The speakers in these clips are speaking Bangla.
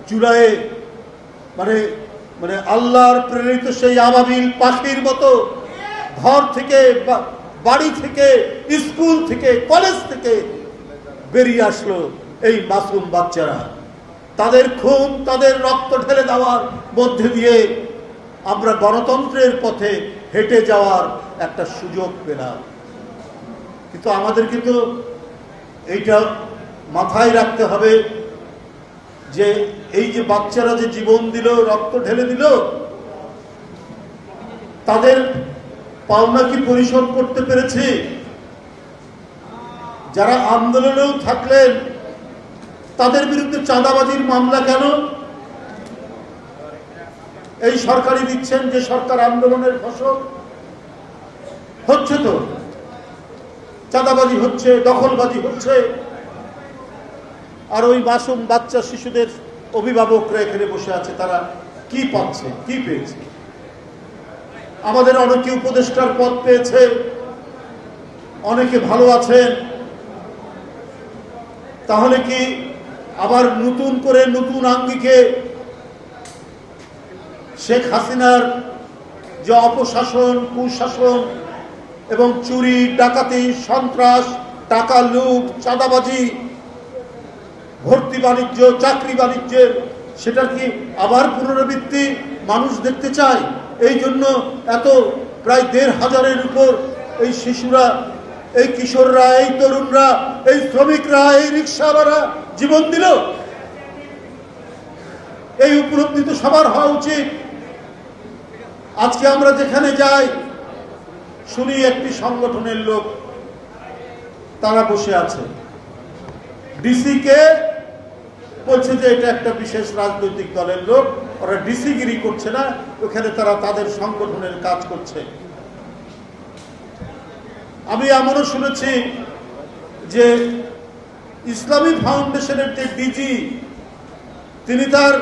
জুলাইয়ে মানে মানে আল্লাহর প্রেরিত সেই আবাবিল পাখির মতো ঘর থেকে, বাড়ি থেকে, স্কুল থেকে, কলেজ থেকে বেরিয়ে আসলো এই মাসুম বাচ্চারা। তাদের খুন, তাদের রক্ত ঢেলে দেওয়ার মধ্যে দিয়ে আমরা গণতন্ত্রের পথে হেঁটে যাওয়ার একটা সুযোগ পেলাম। কিন্তু আমাদের কিন্তু এইটা মাথায় রাখতে হবে যে এই যে বাচ্চারা যে জীবন দিল, রক্ত ঢেলে দিল, তাদের পাওনা কি পরিশোধ করতে পেরেছি? যারা আন্দোলনেও থাকলেন তাদের বিরুদ্ধে চাঁদাবাজির মামলা কেন? এই সরকারই দিচ্ছেন যে সরকার আন্দোলনের ফসল। হচ্ছে তো, চাঁদাবাজি হচ্ছে, দখলবাজি হচ্ছে, আর ওই মাসুম বাচ্চা শিশুদের অভিভাবকরা এখানে বসে আছে, তারা কি পাচ্ছে, কি পেয়েছে? আমাদের অনেকে উপদেষ্টার পদ পেয়েছে, অনেকে ভালো আছেন। তাহলে কি আবার নতুন করে নতুন আঙ্গিকে শেখ হাসিনার যে অপশাসন, কুশাসন এবং চুরি, ডাকাতি, সন্ত্রাস, টাকা লুট, চাঁদাবাজি, ভর্তি বাণিজ্য, চাকরি বাণিজ্যের, সেটা কি আবার পুনরাবৃত্তি মানুষ দেখতে চায়? এই জন্য এত প্রায় ১৫০০-এর উপর এই শিশুরা, এই কিশোররা, এই তরুণরা, এই শ্রমিকরা, এই রিক্সাওয়ালারা জীবন দিল। এই উপলব্ধি তো সবার হওয়া উচিত। আজকে আমরা যেখানে যাই শুনি একটি সংগঠনের লোক তারা বসে আছে, ডিসি কে বলছে যে এটা একটা বিশেষ রাজনৈতিক দলের লোক, ওরা ডিসিগিরি করছে না, ওখানে তারা তাদের সংগঠনের কাজ করছে। আমি এমনও শুনেছি যে ইসলামী ফাউন্ডেশনের যে ডিজি, তিনি তার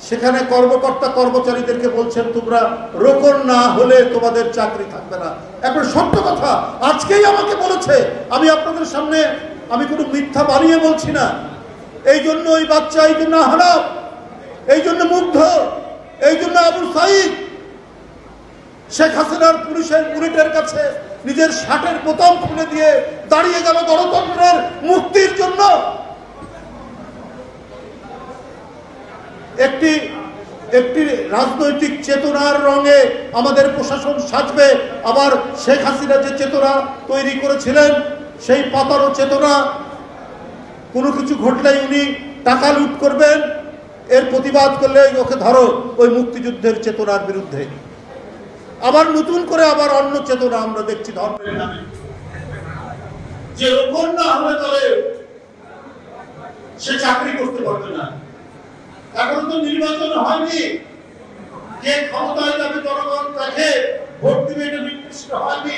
সেখানে কর্মকর্তা কর্মচারীদেরকে বলছেন তোমরা রোকন না হলে তোমাদের চাকরি থাকবে না। এখন সত্য কথা আজকেই আমাকে বলেছে, আমি আপনাদের সামনে আমি কোনো মিথ্যা বানিয়ে বলছি না। এই জন্য ওই বাচ্চা, এই জন্য হারাম, এই জন্য মুগ্ধ, এই জন্য আবু সাইদ শেখ হাসিনার পুলিশের বুলেটের কাছে নিজের শার্টের বোতাম খুলে দিয়ে দাঁড়িয়ে গেল গণতন্ত্রের মুক্তির জন্য। একটি একটি রাজনৈতিক চেতনার রঙে আমাদের প্রশাসন সাজবে, আবার শেখ হাসিনা যে চেতনা তৈরি করেছিলেন সেই পাতারও চেতনা, কোনো কিছু ঘটলেই উনি টাকা লুট করবেন, এর প্রতিবাদ করলে ওকে ধরো ওই মুক্তিযুদ্ধের চেতনার বিরুদ্ধে। আবার নতুন করে আবার অন্য চেতনা আমরা দেখছি ধর্মের নামে, যে রোপণ না হলে তবে সে চাকরি করতে পারবে না। এখন তো নির্বাচন হয়নি, কে ক্ষমতায় যাবে জনগণ তাকে ভোট দিবে এটা নির্দিষ্ট হয়নি।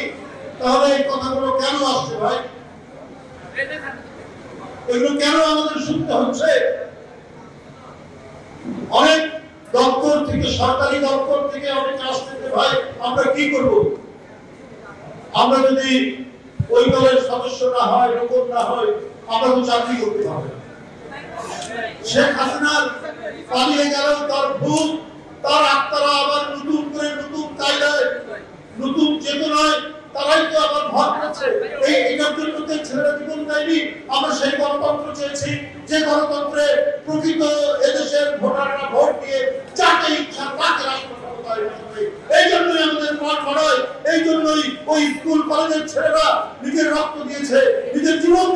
তাহলে এই কথাগুলো কেন আসছে ভাই? এগুলো কেন আমাদের শুনতে হচ্ছে? অনেক দপ্তর থেকে, সরকারি দপ্তর থেকে অনেক আসছে ভাই আমরা কি করব? আমরা যদি ওই দলের সদস্য না হয়, রোকন না হয়, আমরা তো চাকরি করতে হবে। শেখ হাসিনার পালিয়ে গেল তার ভূত, তার আত্মারা আবার নতুন করে নতুন কায়দায়, নতুন চেতনায় তারাই তো আবার ভর করছে। এইটার জন্য তো ছেলেরা জীবন দেয়নি। আমরা সেই গণতন্ত্র চেয়েছি যে গণতন্ত্রে প্রকৃত এদেশের ভোটাররা ভোট দিয়ে যাকে ইচ্ছা তাকে রাষ্ট্র ক্ষমতায় বসাবে। এই জন্যই আমাদের মাঠ গড়ায়, এই জন্যই ওই স্কুল কলেজের ছেলেরা নিজের রক্ত দিয়েছে, নিজের জীবন